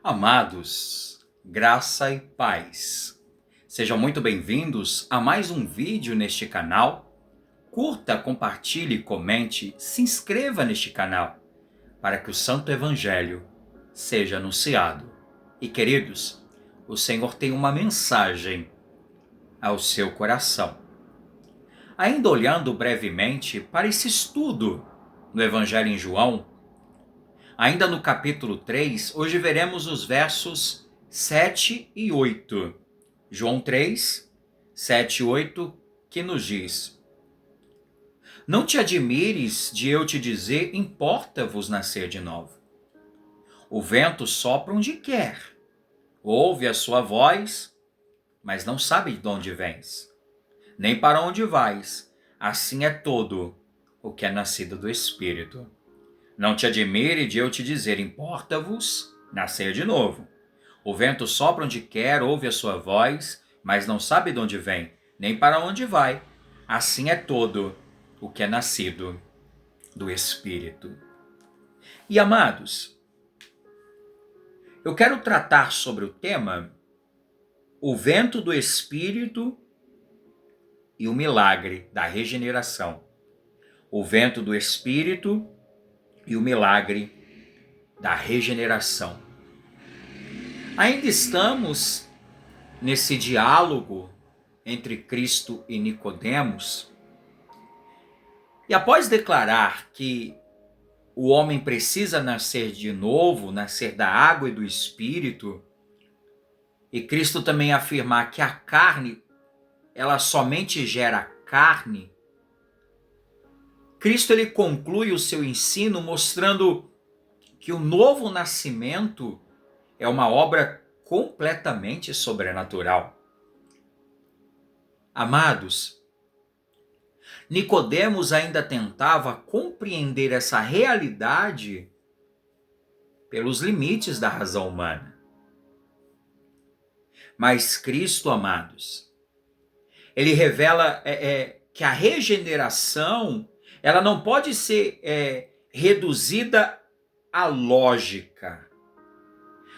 Amados, graça e paz. Sejam muito bem-vindos a mais um vídeo neste canal. Curta, compartilhe, comente, se inscreva neste canal para que o Santo Evangelho seja anunciado. E queridos, o Senhor tem uma mensagem ao seu coração. Ainda olhando brevemente para esse estudo no Evangelho em João, ainda no capítulo 3, hoje veremos os versos 7 e 8. João 3, 7 e 8, que nos diz: Não te admires de eu te dizer, importa-vos nascer de novo. O vento sopra onde quer, ouve a sua voz, mas não sabe de onde vens, nem para onde vais. Assim é todo o que é nascido do Espírito. Não te admire de eu te dizer, importa-vos nascer de novo. O vento sopra onde quer, ouve a sua voz, mas não sabe de onde vem, nem para onde vai. Assim é todo o que é nascido do Espírito. E amados, eu quero tratar sobre o tema o vento do Espírito e o milagre da regeneração. O vento do Espírito e o milagre da regeneração. Ainda estamos nesse diálogo entre Cristo e Nicodemos. E após declarar que o homem precisa nascer de novo, nascer da água e do Espírito, e Cristo também afirmar que a carne, ela somente gera carne, Cristo ele conclui o seu ensino mostrando que o novo nascimento é uma obra completamente sobrenatural. Amados, Nicodemos ainda tentava compreender essa realidade pelos limites da razão humana. Mas Cristo, amados, ele revela que a regeneração ela não pode ser reduzida à lógica.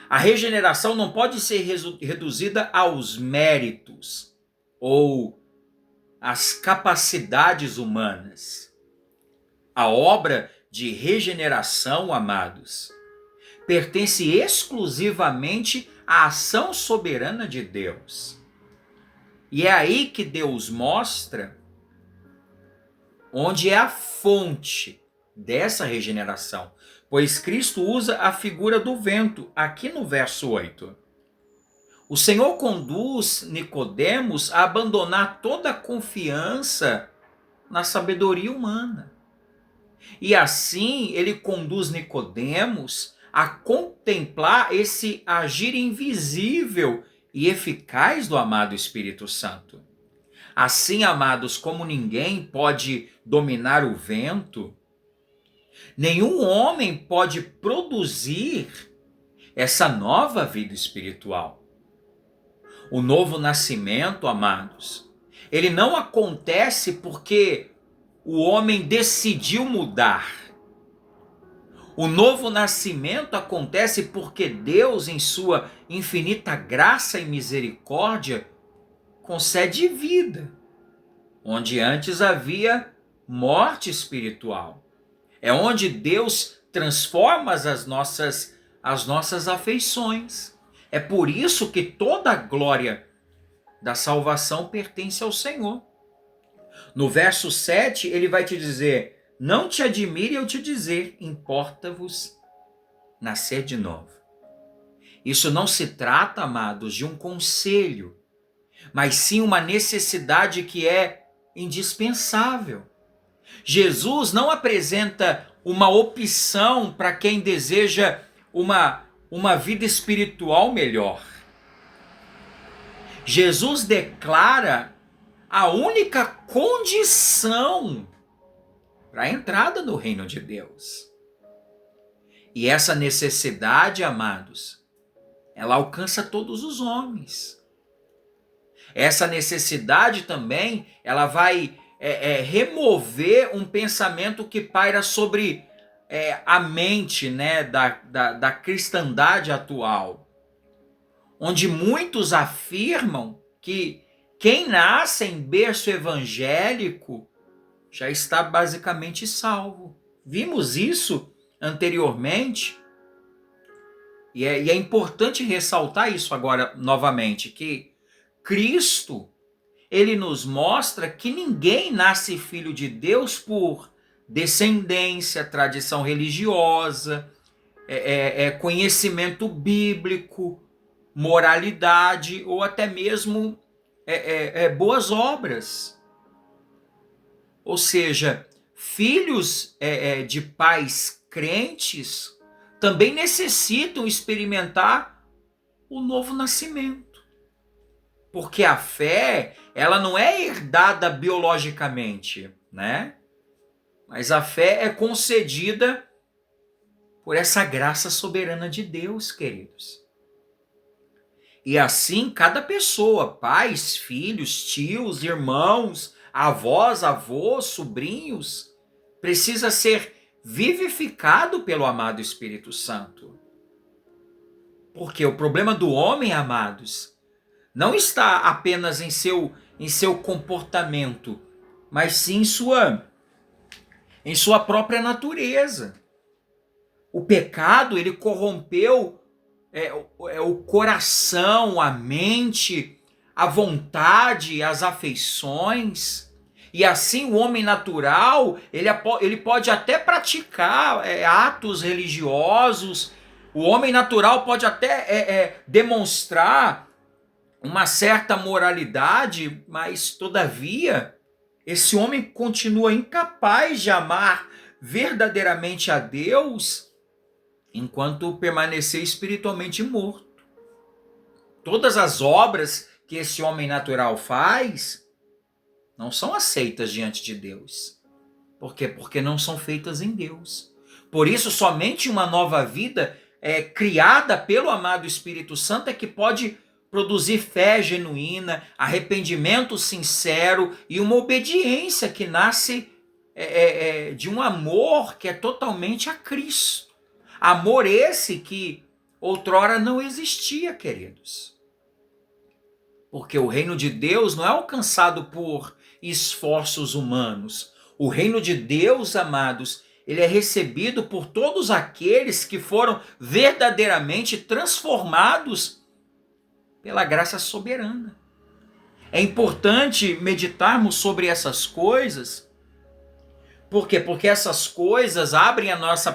A regeneração não pode ser reduzida aos méritos ou às capacidades humanas. A obra de regeneração, amados, pertence exclusivamente à ação soberana de Deus. E é aí que Deus mostra onde é a fonte dessa regeneração. Pois Cristo usa a figura do vento, aqui no verso 8. O Senhor conduz Nicodemos a abandonar toda a confiança na sabedoria humana. E assim ele conduz Nicodemos a contemplar esse agir invisível e eficaz do amado Espírito Santo. Assim, amados, como ninguém pode dominar o vento, nenhum homem pode produzir essa nova vida espiritual. O novo nascimento, amados, ele não acontece porque o homem decidiu mudar. O novo nascimento acontece porque Deus, em sua infinita graça e misericórdia, concede vida, onde antes havia morte espiritual. É onde Deus transforma as nossas afeições. É por isso que toda a glória da salvação pertence ao Senhor. No verso 7, ele vai te dizer: não te admire eu te dizer, importa-vos nascer de novo. Isso não se trata, amados, de um conselho, mas sim uma necessidade que é indispensável. Jesus não apresenta uma opção para quem deseja uma vida espiritual melhor. Jesus declara a única condição para a entrada no reino de Deus. E essa necessidade, amados, ela alcança todos os homens. Essa necessidade também, ela vai remover um pensamento que paira sobre a mente, né, da cristandade atual, onde muitos afirmam que quem nasce em berço evangélico já está basicamente salvo. Vimos isso anteriormente, e é importante ressaltar isso agora novamente, que Cristo, ele nos mostra que ninguém nasce filho de Deus por descendência, tradição religiosa, conhecimento bíblico, moralidade ou até mesmo boas obras. Ou seja, filhos de pais crentes também necessitam experimentar o novo nascimento. Porque a fé, ela não é herdada biologicamente, né? Mas a fé é concedida por essa graça soberana de Deus, queridos. E assim, cada pessoa, pais, filhos, tios, irmãos, avós, avós, sobrinhos, precisa ser vivificado pelo amado Espírito Santo. Porque o problema do homem, amados, não está apenas em seu comportamento, mas sim em sua própria natureza. O pecado, ele corrompeu o coração, a mente, a vontade, as afeições. E assim o homem natural, ele pode até praticar atos religiosos. O homem natural pode até demonstrar uma certa moralidade, mas todavia esse homem continua incapaz de amar verdadeiramente a Deus enquanto permanecer espiritualmente morto. Todas as obras que esse homem natural faz não são aceitas diante de Deus. Por quê? Porque não são feitas em Deus. Por isso, somente uma nova vida criada pelo amado Espírito Santo é que pode produzir fé genuína, arrependimento sincero e uma obediência que nasce de um amor que é totalmente a Cristo. Amor esse que outrora não existia, queridos. Porque o reino de Deus não é alcançado por esforços humanos. O reino de Deus, amados, ele é recebido por todos aqueles que foram verdadeiramente transformados pela graça soberana. É importante meditarmos sobre essas coisas. Por quê? Porque essas coisas abrem a nossa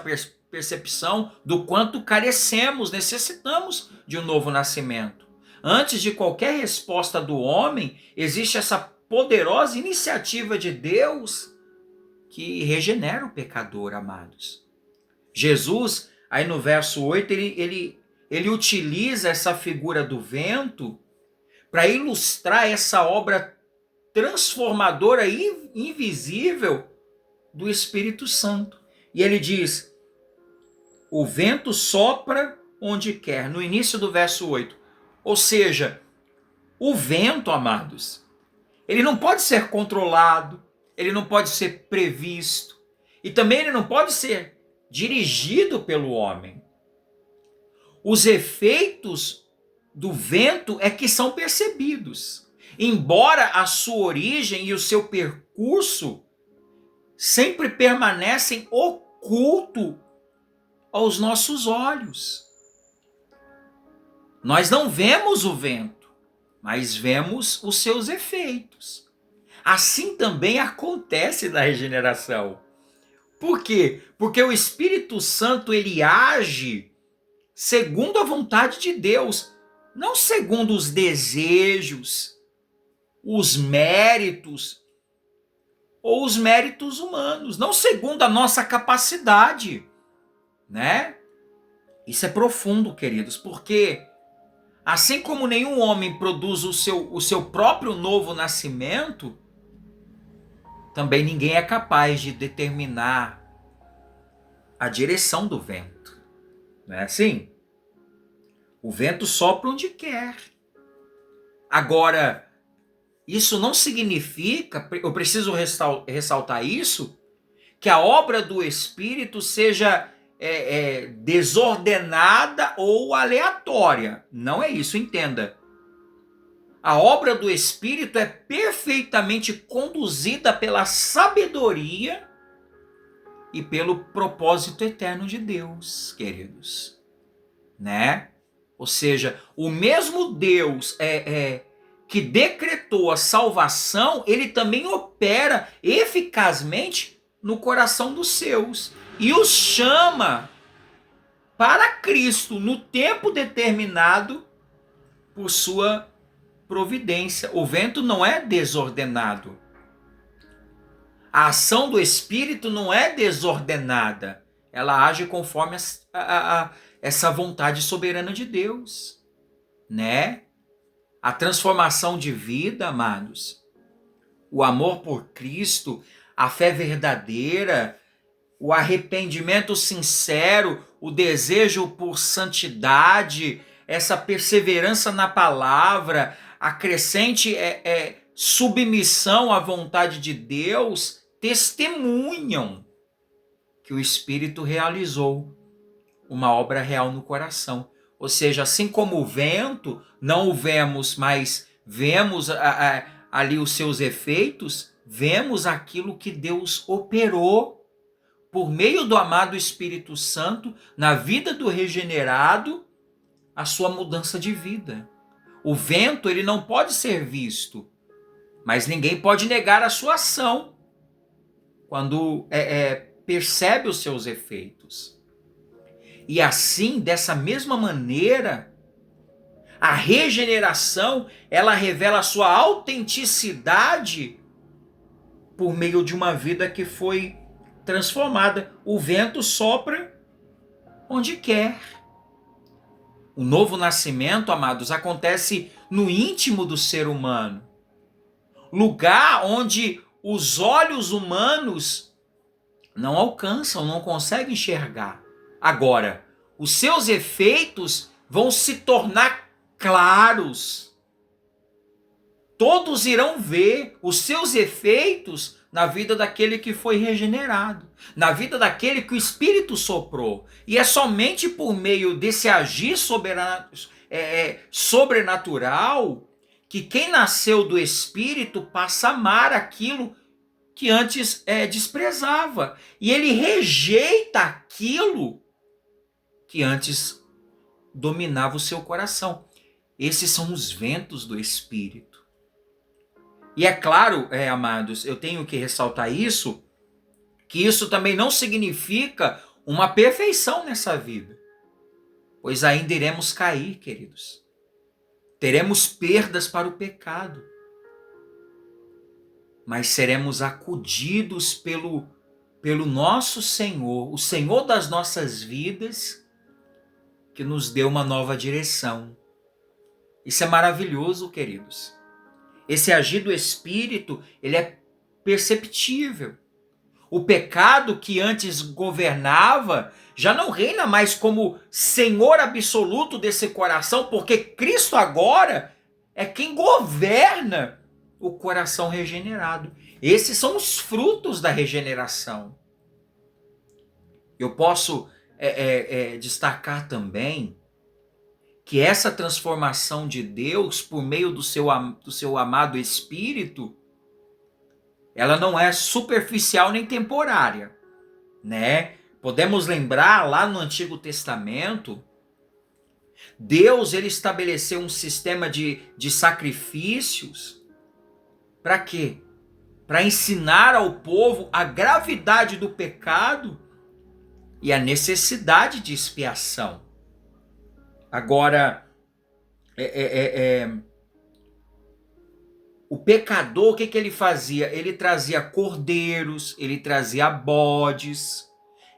percepção do quanto carecemos, necessitamos de um novo nascimento. Antes de qualquer resposta do homem, existe essa poderosa iniciativa de Deus que regenera o pecador, amados. Jesus, aí no verso 8, ele utiliza essa figura do vento para ilustrar essa obra transformadora e invisível do Espírito Santo. E ele diz: o vento sopra onde quer, no início do verso 8. Ou seja, o vento, amados, ele não pode ser controlado, ele não pode ser previsto, e também ele não pode ser dirigido pelo homem. Os efeitos do vento é que são percebidos, embora a sua origem e o seu percurso sempre permanecem ocultos aos nossos olhos. Nós não vemos o vento, mas vemos os seus efeitos. Assim também acontece na regeneração. Por quê? Porque o Espírito Santo ele age segundo a vontade de Deus, não segundo os desejos, os méritos ou os méritos humanos, não segundo a nossa capacidade, né? Isso é profundo, queridos, porque assim como nenhum homem produz o seu próprio novo nascimento, também ninguém é capaz de determinar a direção do vento. Não é assim? O vento sopra onde quer. Agora, isso não significa, eu preciso ressaltar isso, que a obra do Espírito seja desordenada ou aleatória. Não é isso, entenda. A obra do Espírito é perfeitamente conduzida pela sabedoria e pelo propósito eterno de Deus, queridos. Né? Ou seja, o mesmo Deus que decretou a salvação, ele também opera eficazmente no coração dos seus e os chama para Cristo no tempo determinado por sua providência. O vento não é desordenado. A ação do Espírito não é desordenada. Ela age conforme essa vontade soberana de Deus, né? A transformação de vida, amados, o amor por Cristo, a fé verdadeira, o arrependimento sincero, o desejo por santidade, essa perseverança na palavra, a crescente submissão à vontade de Deus, testemunham que o Espírito realizou uma obra real no coração. Ou seja, assim como o vento, não o vemos, mas vemos ali os seus efeitos, vemos aquilo que Deus operou por meio do amado Espírito Santo na vida do regenerado, a sua mudança de vida. O vento, ele não pode ser visto, mas ninguém pode negar a sua ação quando percebe os seus efeitos. E assim, dessa mesma maneira, a regeneração, ela revela a sua autenticidade por meio de uma vida que foi transformada. O vento sopra onde quer. O novo nascimento, amados, acontece no íntimo do ser humano. Lugar onde os olhos humanos não alcançam, não conseguem enxergar. Agora, os seus efeitos vão se tornar claros. Todos irão ver os seus efeitos na vida daquele que foi regenerado, na vida daquele que o Espírito soprou. E é somente por meio desse agir sobrenatural que quem nasceu do Espírito passa a amar aquilo que antes desprezava. E ele rejeita aquilo que antes dominava o seu coração. Esses são os ventos do Espírito. E é claro, amados, eu tenho que ressaltar isso, que isso também não significa uma perfeição nessa vida. Pois ainda iremos cair, queridos. Teremos perdas para o pecado. Mas seremos acudidos pelo nosso Senhor, o Senhor das nossas vidas, que nos deu uma nova direção. Isso é maravilhoso, queridos. Esse agir do Espírito, ele é perceptível. O pecado que antes governava já não reina mais como Senhor absoluto desse coração, porque Cristo agora é quem governa o coração regenerado. Esses são os frutos da regeneração. Eu posso destacar também que essa transformação de Deus por meio do seu amado Espírito, ela não é superficial nem temporária, né? Podemos lembrar lá no Antigo Testamento, Deus ele estabeleceu um sistema de sacrifícios. Para quê? Para ensinar ao povo a gravidade do pecado e a necessidade de expiação. Agora, o pecador, o que ele fazia? Ele trazia cordeiros, ele trazia bodes,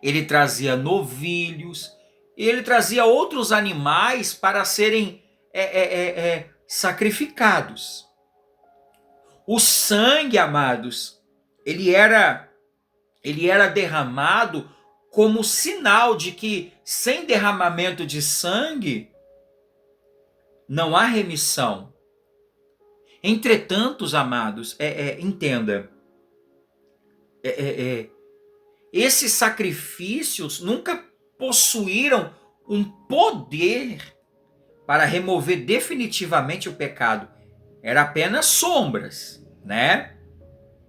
ele trazia novilhos, e ele trazia outros animais para serem sacrificados. O sangue, amados, ele era derramado como sinal de que sem derramamento de sangue não há remissão. Entretanto, amados, entenda, esses sacrifícios nunca possuíram um poder para remover definitivamente o pecado. Era apenas sombras, né?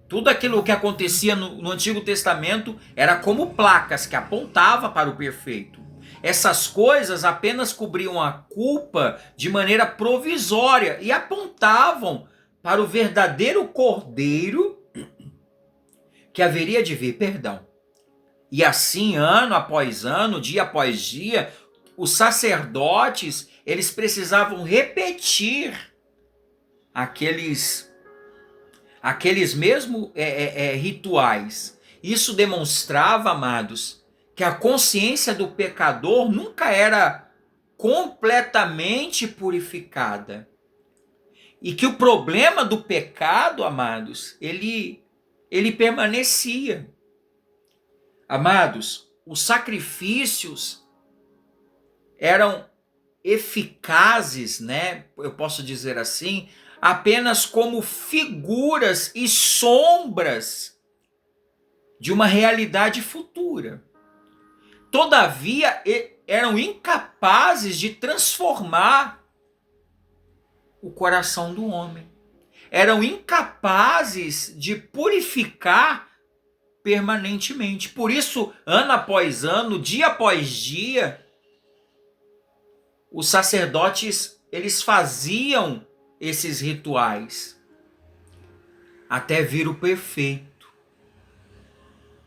Tudo aquilo que acontecia no Antigo Testamento era como placas que apontavam para o perfeito. Essas coisas apenas cobriam a culpa de maneira provisória e apontavam para o verdadeiro Cordeiro que haveria de vir, E assim, ano após ano, dia após dia, os sacerdotes, eles precisavam repetir aqueles mesmos rituais. Isso demonstrava, amados, que a consciência do pecador nunca era completamente purificada. E que o problema do pecado, amados, ele permanecia. Amados, os sacrifícios eram eficazes, né? Eu posso dizer assim, apenas como figuras e sombras de uma realidade futura. Todavia, eram incapazes de transformar o coração do homem. Eram incapazes de purificar permanentemente. Por isso, ano após ano, dia após dia, os sacerdotes, eles faziam esses rituais até vir o perfeito.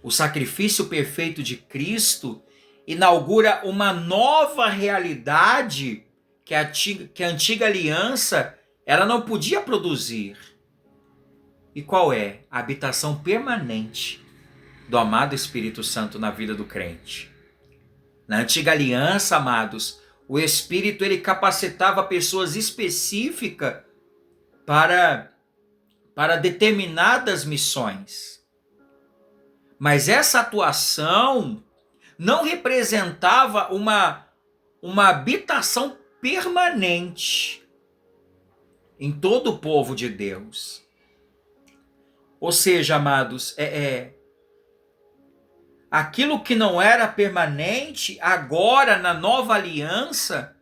O sacrifício perfeito de Cristo inaugura uma nova realidade que a antiga aliança ela não podia produzir. E qual é? A habitação permanente do amado Espírito Santo na vida do crente. Na antiga aliança, amados, o Espírito ele capacitava pessoas específicas para determinadas missões. Mas essa atuação não representava uma habitação permanente em todo o povo de Deus. Ou seja, amados, aquilo que não era permanente, agora na nova aliança,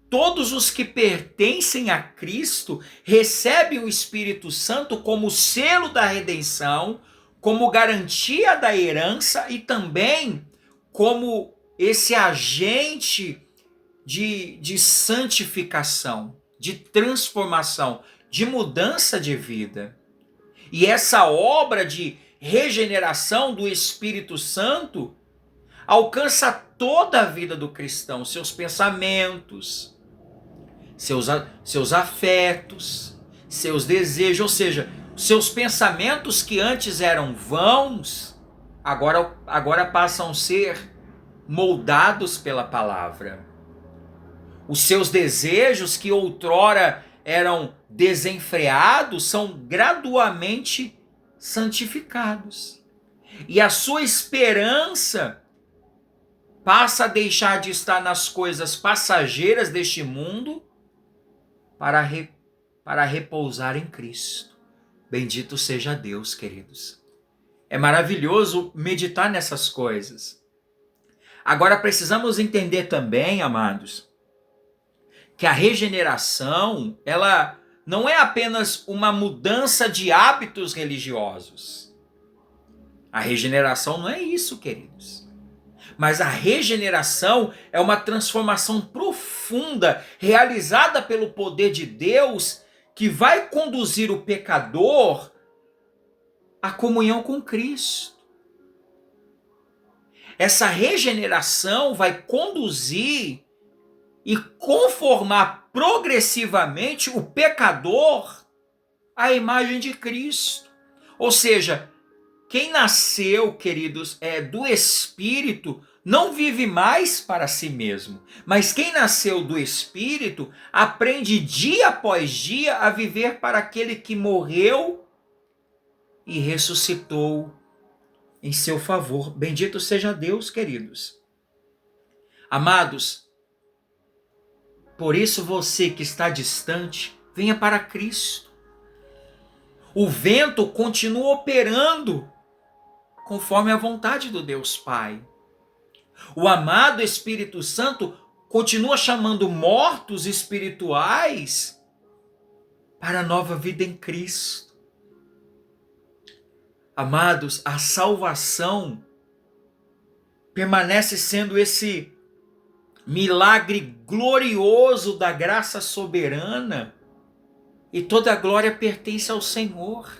todos os que pertencem a Cristo recebem o Espírito Santo como selo da redenção, como garantia da herança e também como esse agente de santificação, de transformação, de mudança de vida. E essa obra de regeneração do Espírito Santo alcança toda a vida do cristão, seus pensamentos, seus afetos, seus desejos, ou seja, seus pensamentos que antes eram vãos, agora passam a ser moldados pela palavra. Os seus desejos que outrora eram desenfreados são gradualmente santificados. E a sua esperança passa a deixar de estar nas coisas passageiras deste mundo para repousar em Cristo. Bendito seja Deus, queridos. É maravilhoso meditar nessas coisas. Agora precisamos entender também, amados, que a regeneração, ela não é apenas uma mudança de hábitos religiosos. A regeneração não é isso, queridos. Mas a regeneração é uma transformação profunda, realizada pelo poder de Deus, que vai conduzir o pecador à comunhão com Cristo. Essa regeneração vai conduzir e conformar progressivamente o pecador à imagem de Cristo. Ou seja, quem nasceu, queridos, do Espírito, não vive mais para si mesmo. Mas quem nasceu do Espírito aprende dia após dia a viver para aquele que morreu e ressuscitou em seu favor. Bendito seja Deus, queridos. Amados, por isso você que está distante, venha para Cristo. O vento continua operando conforme a vontade do Deus Pai. O amado Espírito Santo continua chamando mortos espirituais para a nova vida em Cristo. Amados, a salvação permanece sendo esse milagre glorioso da graça soberana, e toda a glória pertence ao Senhor.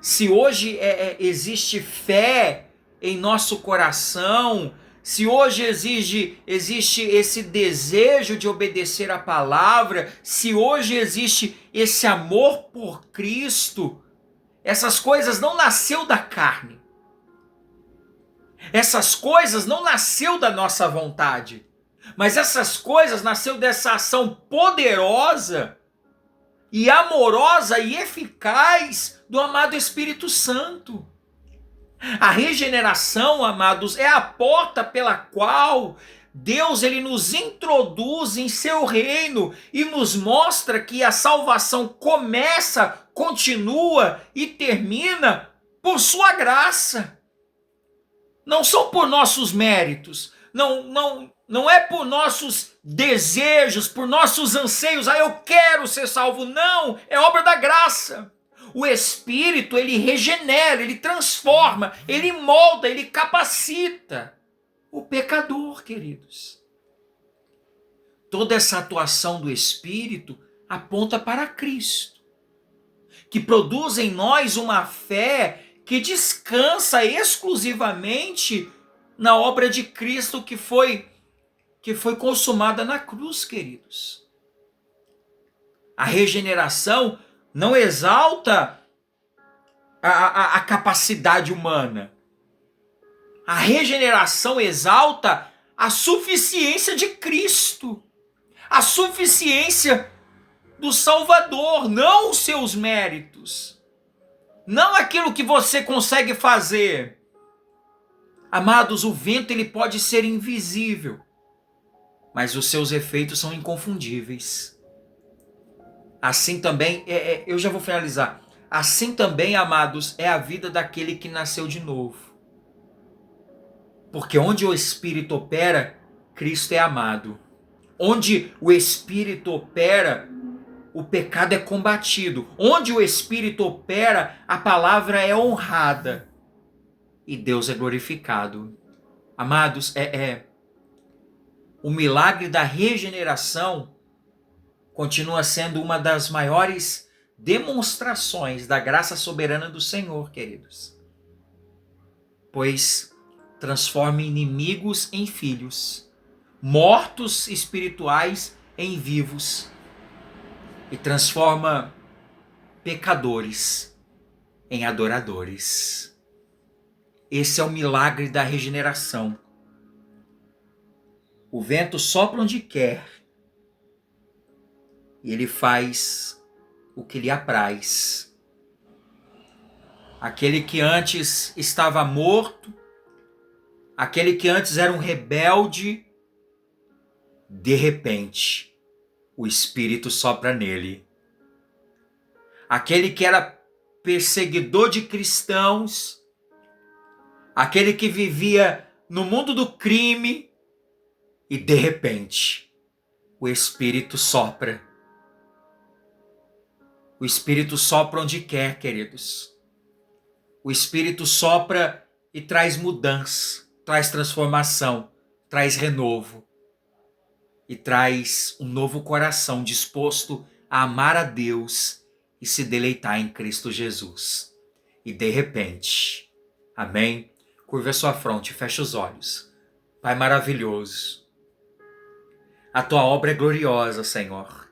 Se hoje existe fé em nosso coração, se hoje existe esse desejo de obedecer a palavra, se hoje existe esse amor por Cristo, essas coisas não nasceu da carne. Essas coisas não nasceu da nossa vontade, mas essas coisas nasceu dessa ação poderosa e amorosa e eficaz do amado Espírito Santo. A regeneração, amados, é a porta pela qual Deus ele nos introduz em seu reino e nos mostra que a salvação começa, continua e termina por sua graça. Não são por nossos méritos, não é por nossos desejos, por nossos anseios, eu quero ser salvo. Não, é obra da graça. O Espírito, ele regenera, ele transforma, ele molda, ele capacita o pecador, queridos. Toda essa atuação do Espírito aponta para Cristo, que produz em nós uma fé que descansa exclusivamente na obra de Cristo que foi consumada na cruz, queridos. A regeneração não exalta a capacidade humana. A regeneração exalta a suficiência de Cristo, a suficiência do Salvador, não os seus méritos, não aquilo que você consegue fazer. Amados, o vento ele pode ser invisível, mas os seus efeitos são inconfundíveis. Assim também, eu já vou finalizar. Assim também, amados, é a vida daquele que nasceu de novo. Porque onde o Espírito opera, Cristo é amado. Onde o Espírito opera, o pecado é combatido. Onde o Espírito opera, a palavra é honrada. E Deus é glorificado. Amados, o milagre da regeneração continua sendo uma das maiores demonstrações da graça soberana do Senhor, queridos. Pois transforma inimigos em filhos, mortos espirituais em vivos, e transforma pecadores em adoradores. Esse é o milagre da regeneração. O vento sopra onde quer, e ele faz o que lhe apraz. Aquele que antes estava morto, aquele que antes era um rebelde, de repente, o Espírito sopra nele. Aquele que era perseguidor de cristãos, aquele que vivia no mundo do crime, e de repente, o Espírito sopra. O Espírito sopra onde quer, queridos. O Espírito sopra e traz mudança, traz transformação, traz renovo. E traz um novo coração disposto a amar a Deus e se deleitar em Cristo Jesus. E de repente, amém? Curva a sua fronte, fecha os olhos. Pai maravilhoso, a tua obra é gloriosa, Senhor.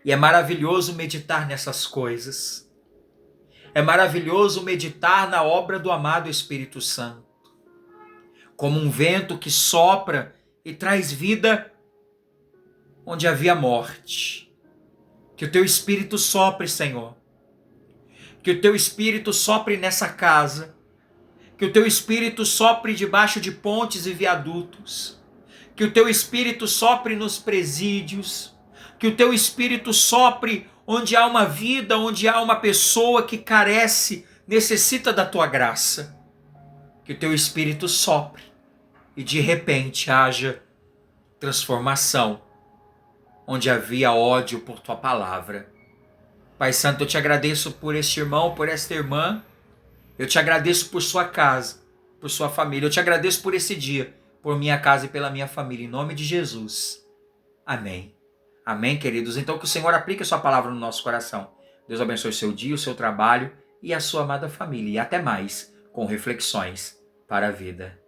E é maravilhoso meditar nessas coisas. É maravilhoso meditar na obra do amado Espírito Santo. Como um vento que sopra e traz vida onde havia morte. Que o teu Espírito sopre, Senhor. Que o teu Espírito sopre nessa casa. Que o teu Espírito sopre debaixo de pontes e viadutos. Que o teu Espírito sopre nos presídios. Que o teu Espírito sopre onde há uma vida, onde há uma pessoa que carece necessita da tua graça, que o teu Espírito sopre e de repente haja transformação, onde havia ódio por tua palavra. Pai Santo, eu te agradeço por este irmão, por esta irmã, eu te agradeço por sua casa, por sua família, eu te agradeço por esse dia, por minha casa e pela minha família, em nome de Jesus. Amém. Amém, queridos? Então que o Senhor aplique a sua palavra no nosso coração. Deus abençoe o seu dia, o seu trabalho e a sua amada família. E até mais, com reflexões para a vida.